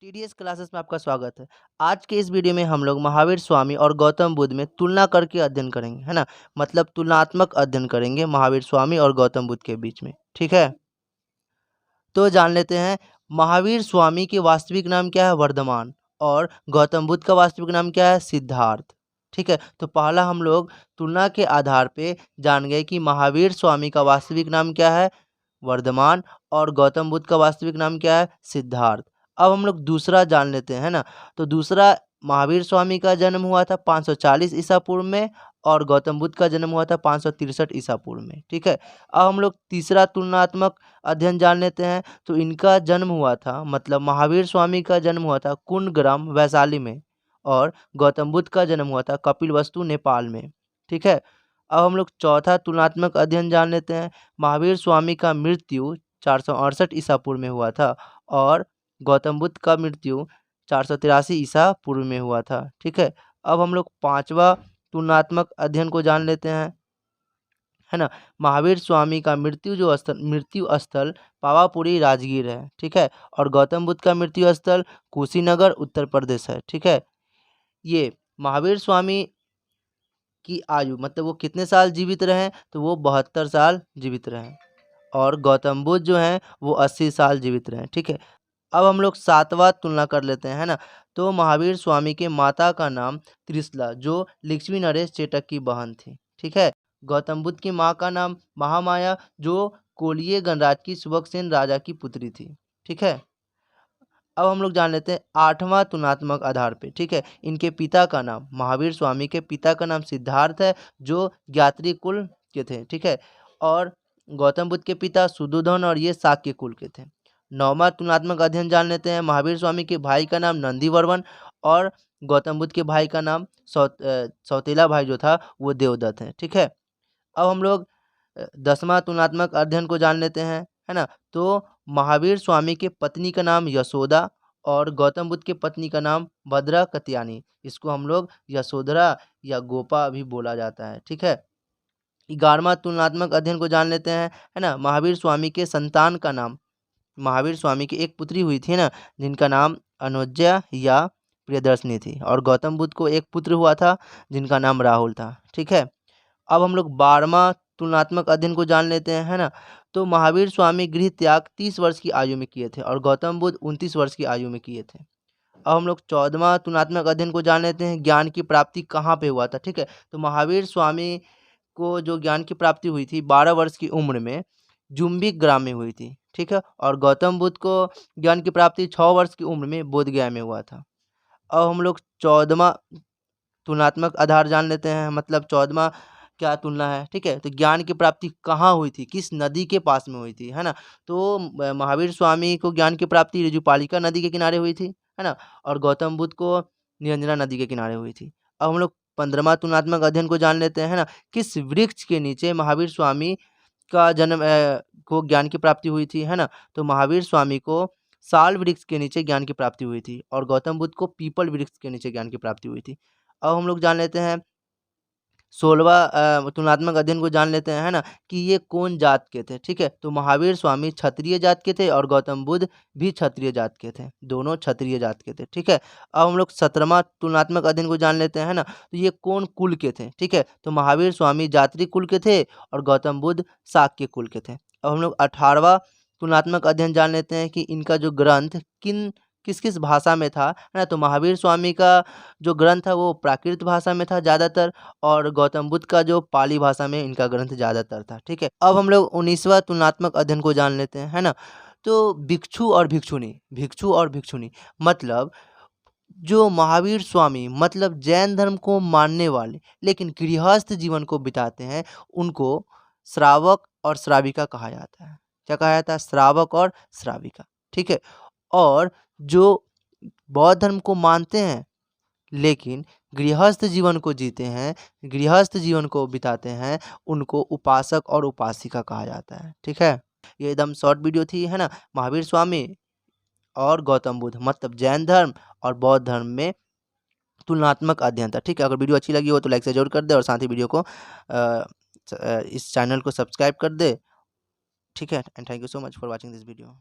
TDS classes में आपका स्वागत है। आज के इस वीडियो में हम लोग महावीर स्वामी और गौतम बुद्ध में तुलना करके अध्ययन करेंगे, है ना। मतलब तुलनात्मक अध्ययन करेंगे महावीर स्वामी और गौतम बुद्ध के बीच में, ठीक है। तो जान लेते हैं महावीर स्वामी के वास्तविक नाम क्या है, वर्धमान। और गौतम बुद्ध का वास्तविक नाम क्या है, सिद्धार्थ। ठीक है, तो पहला हम लोग तुलना के आधार पे जान गए कि महावीर स्वामी का वास्तविक नाम क्या है, वर्धमान। और गौतम बुद्ध का वास्तविक नाम क्या है, सिद्धार्थ। अब हम लोग दूसरा जान लेते हैं, है ना। तो दूसरा, महावीर स्वामी का जन्म हुआ था 540 ईसा पूर्व में और गौतम बुद्ध का जन्म हुआ था 563 ईसा पूर्व में, ठीक है। अब हम लोग तीसरा तुलनात्मक अध्ययन जान लेते हैं। तो इनका जन्म हुआ था, मतलब महावीर स्वामी का जन्म हुआ था कुंडग्राम वैशाली में और गौतम बुद्ध का जन्म हुआ था कपिलवस्तु नेपाल में, ठीक है। अब हम लोग चौथा तुलनात्मक अध्ययन जान लेते हैं। महावीर स्वामी का मृत्यु 468 ईसा पूर्व में हुआ था और गौतम बुद्ध का मृत्यु 483 ईसा पूर्व में हुआ था, ठीक है। अब हम लोग पांचवा तुलनात्मक अध्ययन को जान लेते हैं, है ना। महावीर स्वामी का मृत्यु स्थल पावापुरी राजगीर है, ठीक है। और गौतम बुद्ध का मृत्यु स्थल कुशीनगर उत्तर प्रदेश है, ठीक है। ये महावीर स्वामी की आयु, मतलब वो कितने साल जीवित रहे, तो वो 72 साल जीवित रहे। और गौतम बुद्ध जो हैं वो 80 साल जीवित रहे, ठीक है। अब हम लोग सातवां तुलना कर लेते हैं, है ना। तो महावीर स्वामी के माता का नाम त्रिशला, जो लक्ष्मी नरेश चेटक की बहन थी, ठीक है। गौतम बुद्ध की माँ का नाम महामाया, जो कोलिय गणराज की सुबकसेन राजा की पुत्री थी, ठीक है। अब हम लोग जान लेते हैं आठवां तुलनात्मक आधार पे, ठीक है। इनके पिता का नाम, महावीर स्वामी के पिता का नाम सिद्धार्थ है, जो ज्ञात्री कुल के थे, ठीक है। और गौतम बुद्ध के पिता शुद्धोधन और ये शाक्य कुल के थे। नौवां तुलनात्मक अध्ययन जान लेते हैं। महावीर स्वामी के भाई का नाम नंदीवर्मन और गौतम बुद्ध के भाई का नाम सौतेला भाई जो था वो देवदत्त है, ठीक है। अब हम लोग 10वां तुलनात्मक अध्ययन को जान लेते हैं, है ना। तो महावीर स्वामी के पत्नी का नाम यशोदा और गौतम बुद्ध के पत्नी का नाम भद्रा कत्यानी। इसको हम लोग यशोधरा या गोपा भी बोला जाता है, ठीक है। 11वां तुलनात्मक अध्ययन को जान लेते हैं, है ना। महावीर स्वामी के संतान का नाम, महावीर स्वामी की एक पुत्री हुई थी ना, जिनका नाम अनुज्ञा या प्रियदर्शनी थी। और गौतम बुद्ध को एक पुत्र हुआ था जिनका नाम राहुल था, ठीक है। अब हम लोग 12वां तुलनात्मक अध्ययन को जान लेते हैं, है ना। तो महावीर स्वामी गृह त्याग 30 वर्ष की आयु में किए थे और गौतम बुद्ध 29 वर्ष की आयु में किए थे। अब हम लोग 14वां तुलनात्मक अध्ययन को जान लेते हैं, ज्ञान की प्राप्ति कहाँ पे हुआ था, ठीक है। तो महावीर स्वामी को जो ज्ञान की प्राप्ति हुई थी 12 वर्ष की उम्र में जुम्बिक ग्राम में हुई थी, ठीक है। और गौतम बुद्ध को ज्ञान की प्राप्ति 6 वर्ष की उम्र में बोधगया में हुआ था। अब हम लोग 14वां तुलनात्मक आधार जान लेते हैं, मतलब 14वां क्या तुलना है, ठीक है। तो ज्ञान की प्राप्ति कहाँ हुई थी, किस नदी के पास में हुई थी, है ना। तो महावीर स्वामी को ज्ञान की प्राप्ति ऋजुपालिका नदी के किनारे हुई थी, है ना। और गौतम बुद्ध को निरंजना नदी के किनारे हुई थी। अब हम लोग 15वां तुलनात्मक अध्ययन को जान लेते हैं, है ना। किस वृक्ष के नीचे महावीर स्वामी का जन्म को ज्ञान की प्राप्ति हुई थी, है ना। तो महावीर स्वामी को साल वृक्ष के नीचे ज्ञान की प्राप्ति हुई थी और गौतम बुद्ध को पीपल वृक्ष के नीचे ज्ञान की प्राप्ति हुई थी। अब हम लोग जान लेते हैं 16वां तुलनात्मक अध्ययन को जान लेते हैं, है ना, कि ये कौन जात के थे, ठीक है। तो महावीर स्वामी क्षत्रिय जात के थे और गौतम बुद्ध भी क्षत्रिय जात के थे, दोनों क्षत्रिय जात के थे, ठीक है। अब हम लोग 17वां तुलनात्मक अध्ययन को जान लेते हैं, है ना। तो ये कौन कुल के थे, ठीक है। तो महावीर स्वामी जात्री कुल के थे और गौतम बुद्ध शाक्य कुल के थे। अब हम लोग 18वां तुलनात्मक अध्ययन जान लेते हैं कि इनका जो ग्रंथ किस किस भाषा में था, है ना। तो महावीर स्वामी का जो ग्रंथ था वो प्राकृत भाषा में था ज़्यादातर और गौतम बुद्ध का जो पाली भाषा में इनका ग्रंथ ज़्यादातर था, ठीक है। अब हम लोग 19वां तुलनात्मक अध्ययन को जान लेते हैं, है ना। तो भिक्षु और भिक्षुणी मतलब जो महावीर स्वामी मतलब जैन धर्म को मानने वाले लेकिन गृहस्थ जीवन को बिताते हैं, उनको श्रावक और श्राविका कहा जाता है। क्या कहा जाता है, श्रावक और श्राविका, ठीक है। और जो बौद्ध धर्म को मानते हैं लेकिन गृहस्थ जीवन को जीते हैं, गृहस्थ जीवन को बिताते हैं, उनको उपासक और उपासिका कहा जाता है, ठीक है। ये एकदम शॉर्ट वीडियो थी, है ना। महावीर स्वामी और गौतम बुद्ध मतलब जैन धर्म और बौद्ध धर्म में तुलनात्मक अध्ययन था, ठीक है। अगर वीडियो अच्छी लगी हो तो लाइक से जरूर कर दे और साथ ही वीडियो को इस चैनल को सब्सक्राइब कर दे, ठीक है। And thank you so much for watching this video.